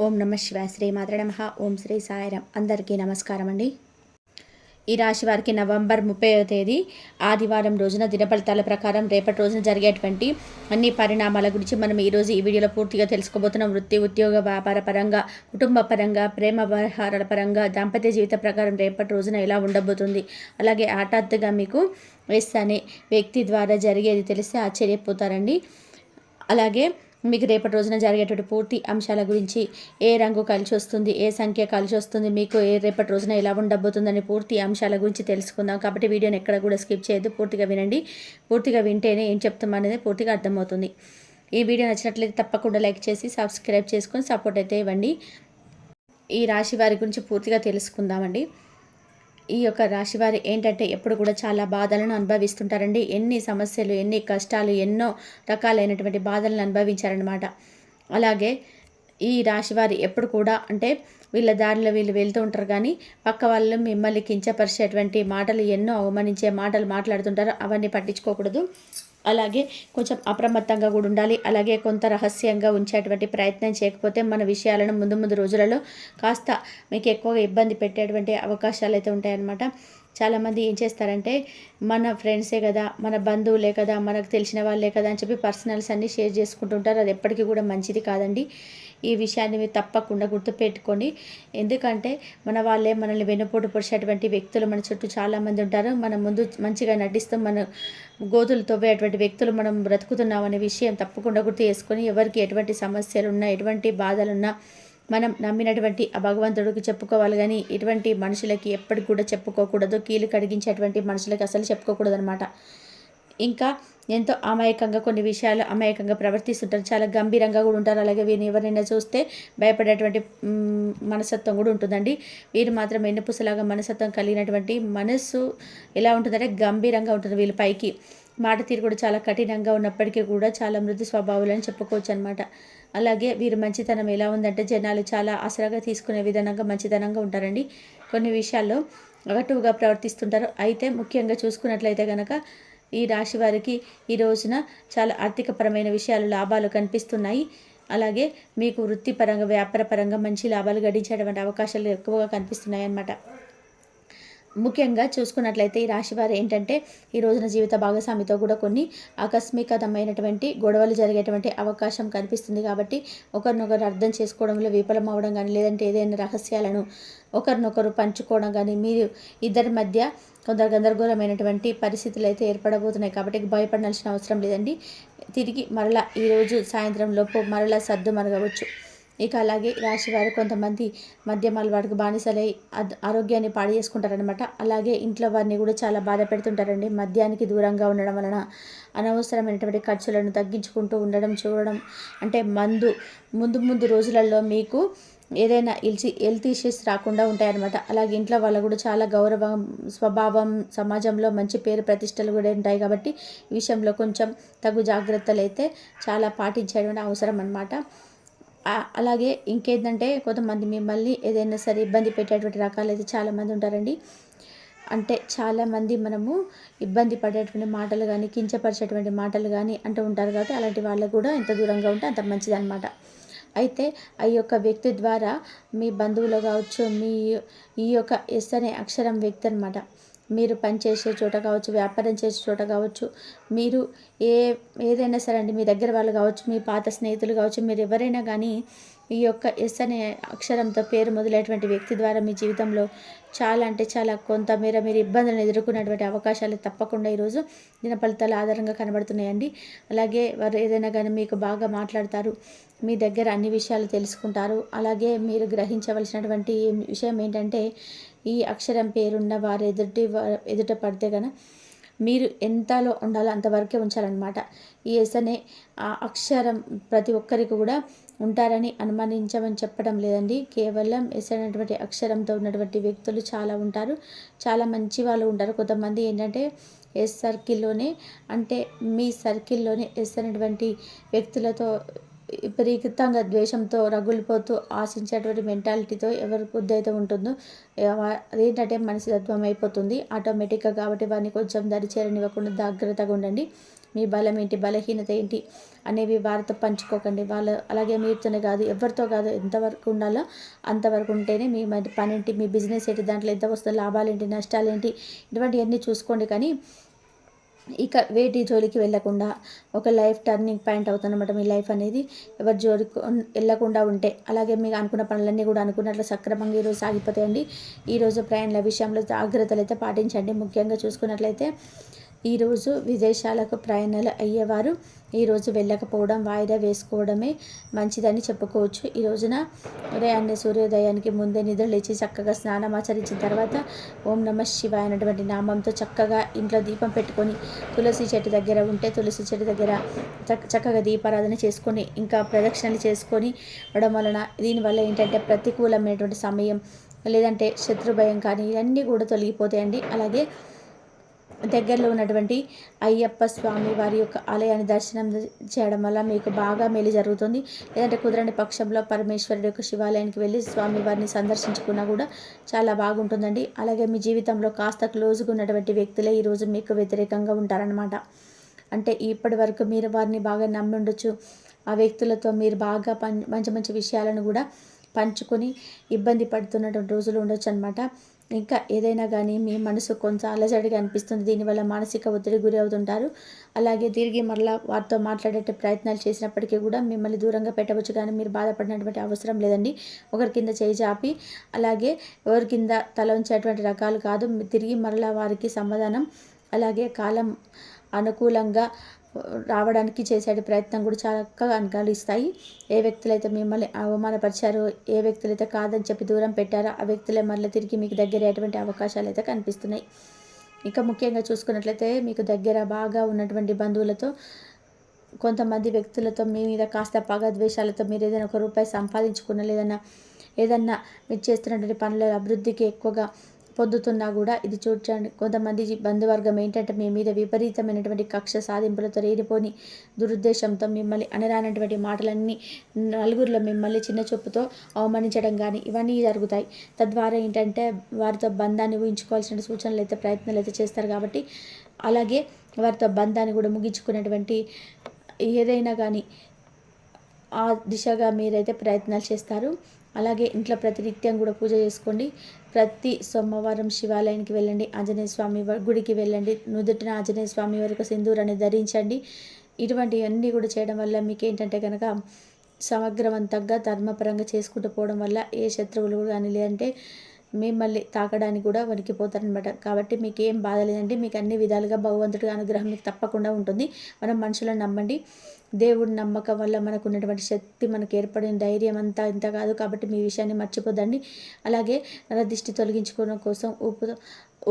ఓం నమ శివాయ. శ్రీ మాత్రే నమః. ఓం శ్రీ సాయిరాం. అందరికీ నమస్కారం అండి. ఈ రాశి వారికి నవంబర్ 30వ తేదీ ఆదివారం రోజున దినఫలితాల ప్రకారం రేపటి రోజున జరిగేటువంటి అన్ని పరిణామాల గురించి మనం ఈరోజు ఈ వీడియోలో పూర్తిగా తెలుసుకోబోతున్నాం. వృత్తి, ఉద్యోగ, వ్యాపార పరంగా, కుటుంబ పరంగా, ప్రేమ వ్యవహారాల పరంగా, దాంపత్య జీవిత ప్రకారం రేపటి రోజున ఎలా ఉండబోతుంది. అలాగే హఠాత్తుగా మీకు ఎస్ అనే వ్యక్తి ద్వారా జరిగేది తెలిస్తే ఆశ్చర్యపోతారండి. అలాగే మీకు రేపటి రోజున జరిగేటువంటి పూర్తి అంశాల గురించి, ఏ రంగు కలిసి వస్తుంది, ఏ సంఖ్య కలిసి వస్తుంది, మీకు రేపటి రోజున ఎలా ఉండబోతుందని పూర్తి అంశాల గురించి తెలుసుకుందాం. కాబట్టి వీడియోని ఎక్కడ కూడా స్కిప్ చేయొద్దు, పూర్తిగా వినండి. పూర్తిగా వింటేనే ఏం చెప్తాం అనేది పూర్తిగా అర్థమవుతుంది. ఈ వీడియో నచ్చినట్లయితే తప్పకుండా లైక్ చేసి సబ్స్క్రైబ్ చేసుకొని సపోర్ట్ అయితే ఇవ్వండి. ఈ రాశి వారి గురించి పూర్తిగా తెలుసుకుందామండి. ఈ యొక్క రాశివారి ఏంటంటే ఎప్పుడు కూడా చాలా బాధలను అనుభవిస్తుంటారండి. ఎన్ని సమస్యలు, ఎన్ని కష్టాలు, ఎన్నో రకాలైనటువంటి బాధలను అనుభవించారనమాట. అలాగే ఈ రాశివారి ఎప్పుడు కూడా అంటే వీళ్ళ దారిలో వీళ్ళు వెళ్తూ ఉంటారు, కానీ పక్క వాళ్ళు మిమ్మల్ని కించపరిచేటువంటి మాటలు, ఎన్నో అవమానించే మాటలు మాట్లాడుతుంటారు. అవన్నీ పట్టించుకోకూడదు. అలాగే కొంచెం అప్రమత్తంగా కూడా ఉండాలి. అలాగే కొంత రహస్యంగా ఉంచేటువంటి ప్రయత్నం చేయకపోతే మన విషయాలను ముందు ముందు రోజులలో కాస్త మీకు ఎక్కువగా ఇబ్బంది పెట్టేటువంటి అవకాశాలు అయితే ఉంటాయన్నమాట. చాలామంది ఏం చేస్తారంటే మన ఫ్రెండ్సే కదా, మన బంధువులే కదా, మనకు తెలిసిన వాళ్ళే కదా అని చెప్పి పర్సనల్స్ అన్నీ షేర్ చేసుకుంటుంటారు. అది ఎప్పటికీ కూడా మంచిది కాదండి. ఈ విషయాన్ని మీరు తప్పకుండా గుర్తుపెట్టుకోండి. ఎందుకంటే మన వాళ్ళే మనల్ని వెన్నుపోటు పొడిచేటువంటి వ్యక్తులు మన చుట్టూ చాలామంది ఉంటారు. మన ముందు మంచిగా నటిస్తూ మన గోతులు తవ్వేటువంటి వ్యక్తులు మనం బ్రతుకుతున్నాం అనే విషయం తప్పకుండా గుర్తు చేసుకొని, ఎవరికి ఎటువంటి సమస్యలున్నా, ఎటువంటి బాధలున్నా మనం నమ్మినటువంటి ఆ భగవంతుడికి చెప్పుకోవాలి, కానీ ఇటువంటి మనుషులకి ఎప్పటికి కూడా చెప్పుకోకూడదు. కీలు కడిగించేటువంటి మనుషులకి అసలు చెప్పుకోకూడదు అనమాట. ఇంకా ఎంతో అమాయకంగా కొన్ని విషయాలు అమాయకంగా ప్రవర్తిస్తుంటారు. చాలా గంభీరంగా కూడా ఉంటారు. అలాగే వీరిని ఎవరైనా చూస్తే భయపడేటువంటి మనస్తత్వం కూడా ఉంటుందండి. వీరు మాత్రం ఎన్నుపుసలాగా మనస్తత్వం కలిగినటువంటి మనస్సు ఎలా ఉంటుందంటే గంభీరంగా ఉంటుంది. వీళ్ళ పైకి మాట తీరు కూడా చాలా కఠినంగా ఉన్నప్పటికీ కూడా చాలా మృదు స్వభావాలని చెప్పుకోవచ్చు అనమాట. అలాగే వీరి మంచితనం ఎలా ఉందంటే జనాలు చాలా ఆసరాగా తీసుకునే విధానంగా మంచితనంగా ఉంటారండి. కొన్ని విషయాల్లో అగటువుగా ప్రవర్తిస్తుంటారు. అయితే ముఖ్యంగా చూసుకున్నట్లయితే కనుక ఈ రాశి వారికి ఈ రోజున చాలా ఆర్థికపరమైన విషయాలు లాభాలు కనిపిస్తున్నాయి. అలాగే మీకు వృత్తిపరంగా, వ్యాపార పరంగా మంచి లాభాలు గడించేటువంటి అవకాశాలు ఎక్కువగా కనిపిస్తున్నాయి అన్నమాట. ముఖ్యంగా చూసుకున్నట్లయితే ఈ రాశివారు ఏంటంటే ఈ రోజున జీవిత భాగస్వామితో కూడా కొన్ని ఆకస్మికతమైనటువంటి గొడవలు జరిగేటువంటి అవకాశం కనిపిస్తుంది. కాబట్టి ఒకరినొకరు అర్థం చేసుకోవడంలో విఫలం అవ్వడం కానీ, లేదంటే ఏదైనా రహస్యాలను ఒకరినొకరు పంచుకోవడం కానీ, మీరు ఇద్దరి మధ్య కొంత గందరగోళమైనటువంటి పరిస్థితులు అయితే ఏర్పడబోతున్నాయి. కాబట్టి భయపడాల్సిన అవసరం లేదండి. తిరిగి మరలా ఈరోజు సాయంత్రం లోపు మరలా సర్దు మరగవచ్చు. ఇక అలాగే రాశివారు కొంతమంది మద్యం అలవాటుకు బానిసలై ఆరోగ్యాన్ని పాడు చేసుకుంటారనమాట. అలాగే ఇంట్లో వారిని కూడా చాలా బాధ పెడుతుంటారండి. మద్యానికి దూరంగా ఉండడం వలన అనవసరమైనటువంటి ఖర్చులను తగ్గించుకుంటూ ఉండడం చూడడం అంటే ముందు ముందు రోజులలో మీకు ఏదైనా హెల్త్ ఇష్యూస్ రాకుండా ఉంటాయన్నమాట. అలాగే ఇంట్లో వాళ్ళు కూడా చాలా గౌరవం, స్వభావం, సమాజంలో మంచి పేరు ప్రతిష్టలు కూడా ఉంటాయి. కాబట్టి ఈ విషయంలో కొంచెం తగు జాగ్రత్తలు అయితే చాలా పాటించడం అవసరం అన్నమాట. అలాగే ఇంకేంటంటే కొంతమంది మిమ్మల్ని ఏదైనా సరే ఇబ్బంది పెట్టేటువంటి రకాలు అయితే చాలామంది ఉంటారండి. అంటే చాలామంది మనము ఇబ్బంది పడేటువంటి మాటలు కానీ, కించపరిచేటువంటి మాటలు కానీ అంటూ ఉంటారు. కాబట్టి అలాంటి వాళ్ళకు కూడా ఎంత దూరంగా ఉంటే అంత మంచిదన్నమాట. అయితే ఆ యొక్క వ్యక్తి ద్వారా మీ బంధువులు కావచ్చు, ఈ యొక్క ఎస్ అనే అక్షరం వ్యక్తి అనమాట, మీరు పనిచేసే చోట కావచ్చు, వ్యాపారం చేసే చోట కావచ్చు, మీరు ఏదైనా సరే అండి, మీ దగ్గర వాళ్ళు కావచ్చు, మీ పాత స్నేహితులు కావచ్చు, మీరు ఎవరైనా కానీ ఈ యొక్క ఎస్ అనే అక్షరంతో పేరు మొదలైనటువంటి వ్యక్తి ద్వారా మీ జీవితంలో చాలా అంటే చాలా కొంతమేర మీరు ఇబ్బందులను ఎదుర్కొనేటువంటి అవకాశాలు తప్పకుండా ఈరోజు దిన ఫలితాల ఆధారంగా కనబడుతున్నాయండి. అలాగే వారు ఏదైనా కానీ మీకు బాగా మాట్లాడతారు, మీ దగ్గర అన్ని విషయాలు తెలుసుకుంటారు. అలాగే మీరు గ్రహించవలసినటువంటి విషయం ఏంటంటే ఈ అక్షరం పేరున్న వారు ఎదుట పడితే కనుక మీరు ఎంతలో ఉండాలో అంతవరకే ఉంచాలన్నమాట. ఈ ఎస్ అనే అక్షరం ప్రతి ఒక్కరికి కూడా ఉంటారని అనుమానించమని చెప్పడం లేదండి. కేవలం ఎస్ అనేటువంటి అక్షరంతో ఉన్నటువంటి వ్యక్తులు చాలా ఉంటారు. చాలా మంచి వాళ్ళు ఉంటారు. కొంతమంది ఏంటంటే ఎస్ సర్కిల్లోనే అంటే మీ సర్కిల్లోనే ఎస్ అనేటువంటి వ్యక్తులతో విపరీతంగా ద్వేషంతో రగులిపోతూ ఆశించేటువంటి మెంటాలిటీతో ఎవరి బుద్ధి అయితే ఉంటుందో అదేంటంటే మనస్తత్వం అయిపోతుంది ఆటోమేటిక్గా. కాబట్టి వారిని కొంచెం దరిచేరనివ్వకుండా జాగ్రత్తగా ఉండండి. మీ బలం ఏంటి, బలహీనత ఏంటి అనేవి వారితో పంచుకోకండి. అలాగే మీతోనే కాదు, ఎవరితో కాదు, ఎంతవరకు ఉండాలో అంతవరకు ఉంటేనే మీ పని ఏంటి, మీ బిజినెస్ ఏంటి, దాంట్లో ఎంత వస్తుందో, లాభాలు ఏంటి, నష్టాలు ఏంటి, ఇటువంటివన్నీ చూసుకోండి. కానీ ఇక వేటి జోలికి వెళ్ళకుండా ఒక లైఫ్ టర్నింగ్ పాయింట్ అవుతుందన్నమాట మీ లైఫ్ అనేది. ఎవరి జోలికి వెళ్ళకుండా ఉంటే అలాగే మీకు అనుకున్న పనులన్నీ కూడా అనుకున్నట్లు సక్రమంగా ఈరోజు సాగిపోతాయండి. ఈరోజు ప్రయాణాల విషయంలో జాగ్రత్తలు అయితే పాటించండి. ముఖ్యంగా చూసుకున్నట్లయితే ఈరోజు విదేశాలకు ప్రయాణాలు అయ్యేవారు ఈరోజు వెళ్ళకపోవడం, వాయిదా వేసుకోవడమే మంచిదని చెప్పుకోవచ్చు. ఈ రోజున ఉదయాన్నే సూర్యోదయానికి ముందే నిద్రలేచి చక్కగా స్నానం ఆచరించిన తర్వాత ఓం నమ శివాయ అనేటువంటి నామంతో చక్కగా ఇంట్లో దీపం పెట్టుకొని తులసి చెట్టు దగ్గర ఉంటే తులసి చెట్టు దగ్గర చక్కగా దీపారాధన చేసుకొని ఇంకా ప్రదక్షిణలు చేసుకొని ఉండడం వలన దీనివల్ల ఏంటంటే ప్రతికూలమైనటువంటి సమయం లేదంటే శత్రు భయం కానీ ఇవన్నీ కూడా తొలగిపోతాయండి. అలాగే దగ్గరలో ఉన్నటువంటి అయ్యప్ప స్వామి వారి యొక్క ఆలయాన్ని దర్శనం చేయడం వల్ల మీకు బాగా మేలు జరుగుతుంది. లేదంటే కుదరని పక్షంలో పరమేశ్వరుడి యొక్క శివాలయానికి వెళ్ళి స్వామి వారిని సందర్శించుకున్నా కూడా చాలా బాగుంటుందండి. అలాగే మీ జీవితంలో కాస్త క్లోజ్గా ఉన్నటువంటి వ్యక్తులే ఈరోజు మీకు వ్యతిరేకంగా ఉంటారనమాట. అంటే ఇప్పటి వరకు మీరు వారిని బాగా నమ్మి ఉండొచ్చు. ఆ వ్యక్తులతో మీరు బాగా మంచి మంచి విషయాలను కూడా పంచుకొని ఇబ్బంది పడుతున్నటువంటి రోజులు ఉండొచ్చు అనమాట. ఇంకా ఏదైనా కానీ మీ మనసు కొంచెం అలజడిగా అనిపిస్తుంది. దీనివల్ల మానసిక ఒత్తిడి గురి అవుతుంటారు. అలాగే తిరిగి మరలా వారితో మాట్లాడే ప్రయత్నాలు చేసినప్పటికీ కూడా మిమ్మల్ని దూరంగా పెట్టవచ్చు, కానీ మీరు బాధపడినటువంటి అవసరం లేదండి. ఒకరి కింద చేయి చాపి అలాగే ఎవరి కింద తల ఉంచేటువంటి రకాలు కాదు. తిరిగి మరలా వారికి సమాధానం అలాగే కాలం అనుకూలంగా రావడానికి చేసే ప్రయత్నం కూడా చక్కగా అనుకూలిస్తాయి. ఏ వ్యక్తులైతే మిమ్మల్ని అవమానపరిచారో, ఏ వ్యక్తులైతే కాదని చెప్పి దూరం పెట్టారో ఆ వ్యక్తులే మళ్ళీ తిరిగి మీకు దగ్గర అయ్యేటువంటి అవకాశాలు అయితే కనిపిస్తున్నాయి. ఇంకా ముఖ్యంగా చూసుకున్నట్లయితే మీకు దగ్గర బాగా ఉన్నటువంటి బంధువులతో కొంతమంది వ్యక్తులతో మీ మీద కాస్త పగ ద్వేషాలతో మీరు ఏదైనా ₹1 సంపాదించుకున్న ఏదన్నా మీరు చేస్తున్నటువంటి పనుల అభివృద్ధికి ఎక్కువగా పొందుతున్నా కూడా ఇది చూడండి. కొంతమంది బంధువర్గం ఏంటంటే మీ మీద విపరీతమైనటువంటి కక్ష సాధింపులతో రేడిపోని దురుద్దేశంతో మిమ్మల్ని అనరానటువంటి మాటలన్నీ నలుగురిలో మిమ్మల్ని చిన్న చూపుతో అవమానించడం కానీ ఇవన్నీ జరుగుతాయి. తద్వారా ఏంటంటే వారితో బంధాన్ని ఊహించుకోవాల్సిన సూచనలు అయితే ప్రయత్నాలు అయితే చేస్తారు. కాబట్టి అలాగే వారితో బంధాన్ని కూడా ముగించుకునేటువంటి ఏదైనా కానీ ఆ దిశగా మీరైతే ప్రయత్నాలు చేస్తారు. అలాగే ఇంట్లో ప్రతినిత్యం కూడా పూజ చేసుకోండి. ప్రతి సోమవారం శివాలయానికి వెళ్ళండి, ఆంజనేయ స్వామి గుడికి వెళ్ళండి, నుదుటిన ఆంజనేయ స్వామి వరకు సింధూరాన్ని ధరించండి. ఇటువంటివన్నీ కూడా చేయడం వల్ల మీకు ఏంటంటే కనుక సమగ్రవంతంగా ధర్మపరంగా చేసుకుంటూ పోవడం వల్ల ఏ శత్రువులు కానీ లేదంటే మిమ్మల్ని తాకడానికి కూడా వణికిపోతారనమాట. కాబట్టి మీకు ఏం బాధ లేదండి. మీకు అన్ని విధాలుగా భగవంతుడి అనుగ్రహం మీకు తప్పకుండా ఉంటుంది. మనం మనుషులను నమ్మండి. దేవుడి నమ్మకం వల్ల మనకు ఉన్నటువంటి శక్తి, మనకు ఏర్పడిన ధైర్యం అంతా ఇంత కాదు. కాబట్టి మీ విషయాన్ని మర్చిపోదండి. అలాగే నరదిష్టి తొలగించుకోవడం కోసం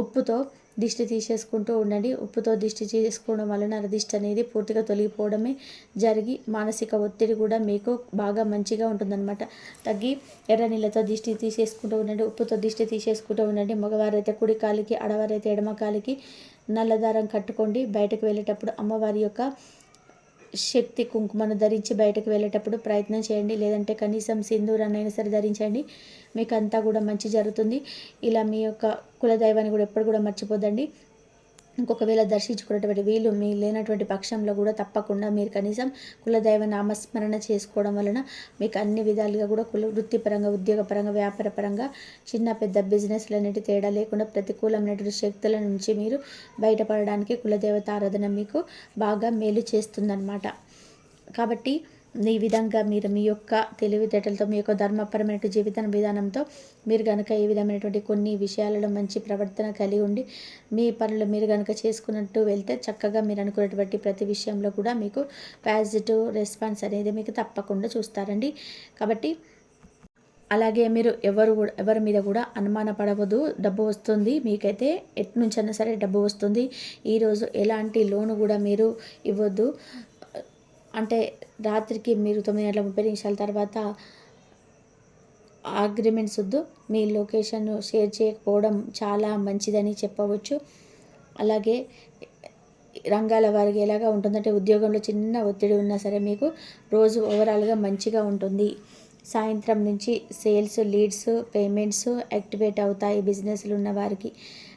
ఉప్పుతో దిష్టి తీసేసుకుంటూ ఉండండి. ఉప్పుతో దిష్టి చేసుకోవడం వలన నరదిష్టి అనేది పూర్తిగా తొలగిపోవడమే జరిగి మానసిక ఒత్తిడి కూడా మీకు బాగా మంచిగా ఉంటుందన్నమాట. తగ్గి ఎర్ర నీళ్ళతో దిష్టి తీసేసుకుంటూ ఉండండి. ఉప్పుతో దిష్టి తీసేసుకుంటూ ఉండండి. మగవారైతే కుడి కాలికి, ఆడవారైతే ఎడమ కాలికి నల్లదారం కట్టుకోండి. బయటకు వెళ్ళేటప్పుడు అమ్మవారి యొక్క శక్తి కుంకుమను ధరించి బయటకు వెళ్ళేటప్పుడు ప్రయత్నం చేయండి. లేదంటే కనీసం సింధూరాన్నైనా సరే ధరించండి. మీకు అంతా కూడా మంచి జరుగుతుంది. ఇలా మీ యొక్క కులదైవాన్ని కూడా ఎప్పుడు కూడా మర్చిపోద్దండి. ఇంకొకవేళ దర్శించుకున్నటువంటి వీలు మీ లేనటువంటి పక్షంలో కూడా తప్పకుండా మీరు కనీసం కులదైవ నామస్మరణ చేసుకోవడం వలన మీకు అన్ని విధాలుగా కూడా వృత్తిపరంగా, ఉద్యోగపరంగా, వ్యాపారపరంగా చిన్న పెద్ద బిజినెస్లు అనేటి తేడా లేకుండా ప్రతికూలమైనటువంటి శక్తుల నుంచి మీరు బయటపడడానికి కులదేవత ఆరాధన మీకు బాగా మేలు చేస్తుందన్నమాట. కాబట్టి ఈ విధంగా మీరు మీ యొక్క తెలివితేటలతో, మీ యొక్క ధర్మపరమైన జీవిత విధానంతో మీరు కనుక ఈ విధమైనటువంటి కొన్ని విషయాలలో మంచి ప్రవర్తన కలిగి ఉండి మీ పనులు మీరు కనుక చేసుకున్నట్టు వెళ్తే చక్కగా మీరు అనుకున్నటువంటి ప్రతి విషయంలో కూడా మీకు పాజిటివ్ రెస్పాన్స్ అనేది మీకు తప్పకుండా చూస్తారండి. కాబట్టి అలాగే మీరు ఎవరి మీద కూడా అనుమాన పడవద్దు. డబ్బు వస్తుంది, మీకైతే ఎట్నుంచైనా సరే డబ్బు వస్తుంది. ఈరోజు ఎలాంటి లోను కూడా మీరు ఇవ్వద్దు. అంటే రాత్రికి మీరు 9:30 తర్వాత అగ్రిమెంట్స్ వద్దు. మీ లొకేషన్ షేర్ చేయకపోవడం చాలా మంచిదని చెప్పవచ్చు. అలాగే రంగాల వారికి ఎలాగా ఉంటుందంటే ఉద్యోగంలో చిన్న ఒత్తిడి ఉన్నా సరే మీకు రోజు ఓవరాల్గా మంచిగా ఉంటుంది. సాయంత్రం నుంచి సేల్స్, లీడ్స్, పేమెంట్స్ యాక్టివేట్ అవుతాయి బిజినెస్లు ఉన్న వారికి.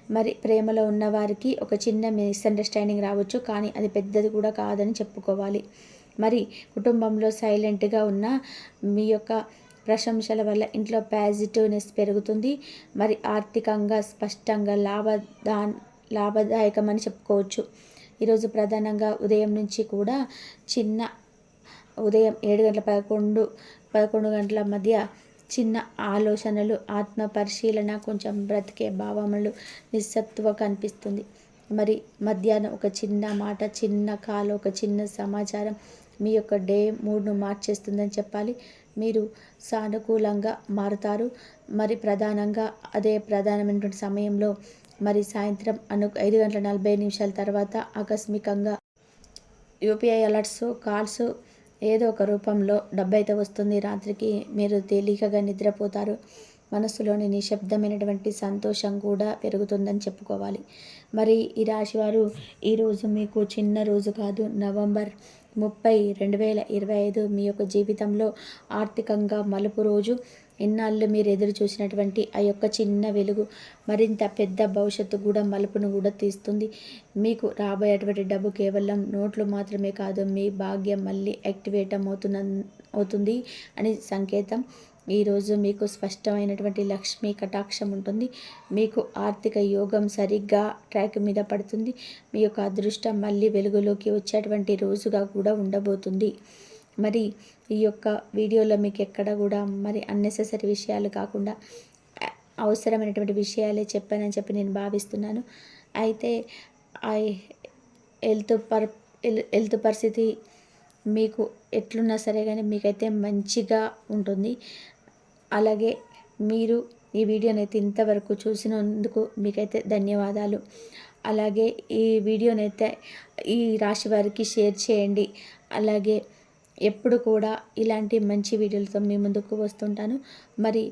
మరి ప్రేమలో ఉన్నవారికి ఒక చిన్న మిస్అండర్స్టాండింగ్ రావచ్చు, కానీ అది పెద్దది కూడా కాదని చెప్పుకోవాలి. మరి కుటుంబంలో సైలెంట్గా ఉన్న మీ యొక్క ప్రశంసల వల్ల ఇంట్లో పాజిటివ్నెస్ పెరుగుతుంది. మరి ఆర్థికంగా స్పష్టంగా లాభదాయకమని చెప్పుకోవచ్చు. ఈరోజు ప్రధానంగా ఉదయం నుంచి కూడా ఉదయం 7 గంటల 11 గంటల మధ్య చిన్న ఆలోచనలు, ఆత్మ పరిశీలన, కొంచెం బ్రతికే భావములు, నిస్సత్తువ కనిపిస్తుంది. మరి మధ్యాహ్నం ఒక చిన్న మాట, చిన్న కాల్, ఒక చిన్న సమాచారం మీ యొక్క డే మూడ్ను మార్చేస్తుందని చెప్పాలి. మీరు సానుకూలంగా మారుతారు. మరి అదే ప్రధానమైనటువంటి సమయంలో మరి సాయంత్రం 5 గంటల 40 నిమిషాల తర్వాత ఆకస్మికంగా యూపీఐ అలర్ట్స్, కాల్స్ ఏదో ఒక రూపంలో డబ్బు అయితే వస్తుంది. రాత్రికి మీరు తేలికగా నిద్రపోతారు. మనస్సులోని నిశ్శబ్దమైనటువంటి సంతోషం కూడా పెరుగుతుందని చెప్పుకోవాలి. మరి ఈ రాశివారు ఈరోజు మీకు చిన్న రోజు కాదు. నవంబర్ 30, 2025 మీ యొక్క జీవితంలో ఆర్థికంగా మలుపు రోజు. ఇన్నాళ్ళు మీరు ఎదురు చూసినటువంటి ఆ యొక్క చిన్న వెలుగు మరింత పెద్ద భవిష్యత్తు కూడా మలుపును కూడా తీస్తుంది. మీకు రాబోయేటువంటి డబ్బు కేవలం నోట్లు మాత్రమే కాదు, మీ భాగ్యం మళ్ళీ యాక్టివేట్ అవుతుంది అని సంకేతం. ఈరోజు మీకు స్పష్టమైనటువంటి లక్ష్మీ కటాక్షం ఉంటుంది. మీకు ఆర్థిక యోగం సరిగ్గా ట్రాక్ మీద పడుతుంది. మీ యొక్క అదృష్టం మళ్ళీ వెలుగులోకి వచ్చేటువంటి రోజుగా కూడా ఉండబోతుంది. మరి ఈ యొక్క వీడియోలో మీకు ఎక్కడ కూడా మరి అన్నెసెసరీ విషయాలు కాకుండా అవసరమైనటువంటి విషయాలే చెప్పానని చెప్పి నేను భావిస్తున్నాను. అయితే ఆ హెల్త్ పరిస్థితి మీకు ఎట్లున్నా సరే కానీ మీకైతే మంచిగా ఉంటుంది. అలాగే మీరు ఈ వీడియోనైతే ఇంతవరకు చూసినందుకు మీకైతే ధన్యవాదాలు. అలాగే ఈ వీడియోనైతే ఈ రాశి వారికి షేర్ చేయండి. అలాగే ఎప్పుడు కూడా ఇలాంటి మంచి వీడియోలతో మీ ముందుకు వస్తుంటాను. మరి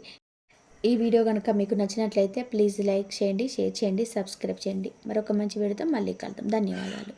ఈ వీడియో కనుక మీకు నచ్చినట్లయితే ప్లీజ్ లైక్ చేయండి, షేర్ చేయండి, సబ్స్క్రైబ్ చేయండి. మరొక మంచి వీడియోతో మళ్ళీ కలుద్దాం. ధన్యవాదాలు.